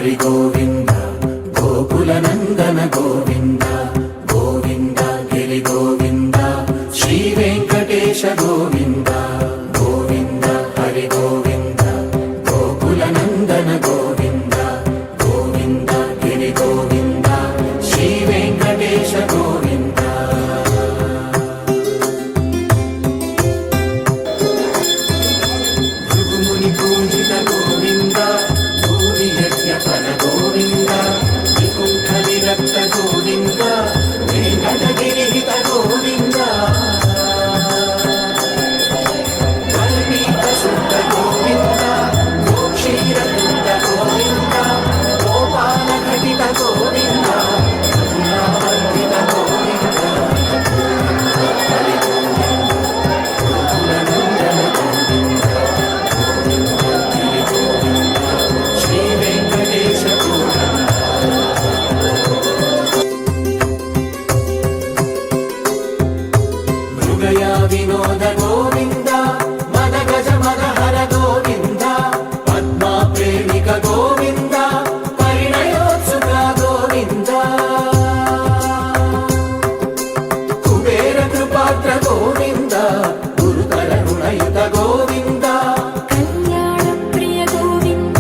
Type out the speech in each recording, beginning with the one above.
హరి గోవింద గోకుల నందన గోవింద గోవింద గిరి గోవింద శ్రీ వెంకటేశ గోవింద గోవింద హరి గోవింద గోకుల నందన గోవింద గోవింద గిరి గోవింద శ్రీ వెంకటేశ గోవింద భృగుముని పూజిత గోవింద భూరి యజ్ఞ ఫల గోవింద వికుంఠ విరక్త గోవింద వెంకటగిరిహిత గోవింద వల్మీక శుద్ధ గోవింద గోక్షీరకుండ గోవింద గోపాల ఘటిత గోవింద కరుణావర్ధిత గోవింద హరి గోవింద గోకులనందన గోవింద గోవింద గిరి గోవింద శ్రీ వెంకటేశ గోవింద మృగయా వినోద గోవింద మద గజ మదహర గోవింద పద్మా ప్రేమిక గోవింద పరిణయోత్సుక గోవింద కుబేర కృపాత్ర గోవింద గురుతర రుణయుత గోవింద కళ్యాణ ప్రియ గోవింద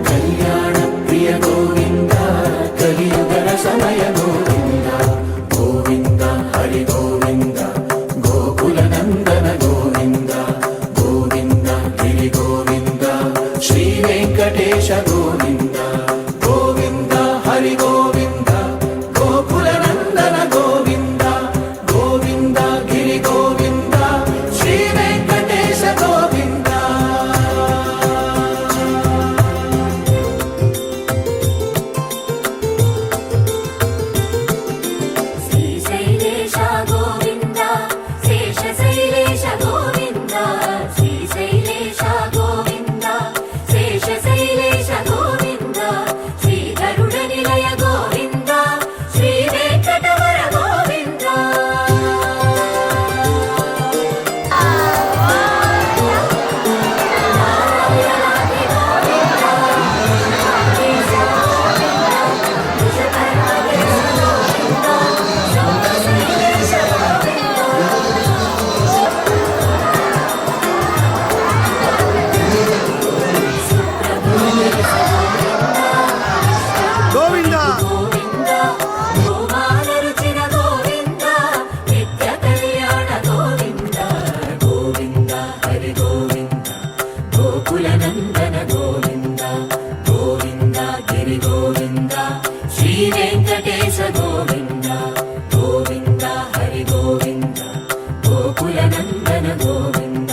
కళ్యాణ ప్రియ గోవింద కలియుగ సమయ గోవింద గోవింద హరి గోవింద గోకుల నందన గోవింద గోవింద గిరి గోవింద శ్రీ వెంకటేశ గోవింద గోవింద హరి గోవింద గోకుల నందన గోవింద గోవింద గిరి గోవింద శ్రీ వెంకటేశ గోవింద శ్రీశైలేశ గోవింద శేషశైలేశ గోవింద శ్రీశైలేశ గోవింద శేషశైలేశ గోవింద శ్రీ గరుడ నిలయ గోవింద శ్రీ వెంకటవర గోవింద నారాయణాది గోవింద కేశ గోవింద వృషభర్మదేశ గోవింద శోభశైలేశ గోవింద గోవింద గోవింద గోమాల రుచిన గోవింద నిత్య కళ్యాణ గోవింద గోవింద హరి గోవింద గోకుల నందన గోవింద గోవింద గిరి గోవింద శ్రీ వెంకటేశ గోవింద గోవింద హరి గోవింద గోకుల నందన గోవింద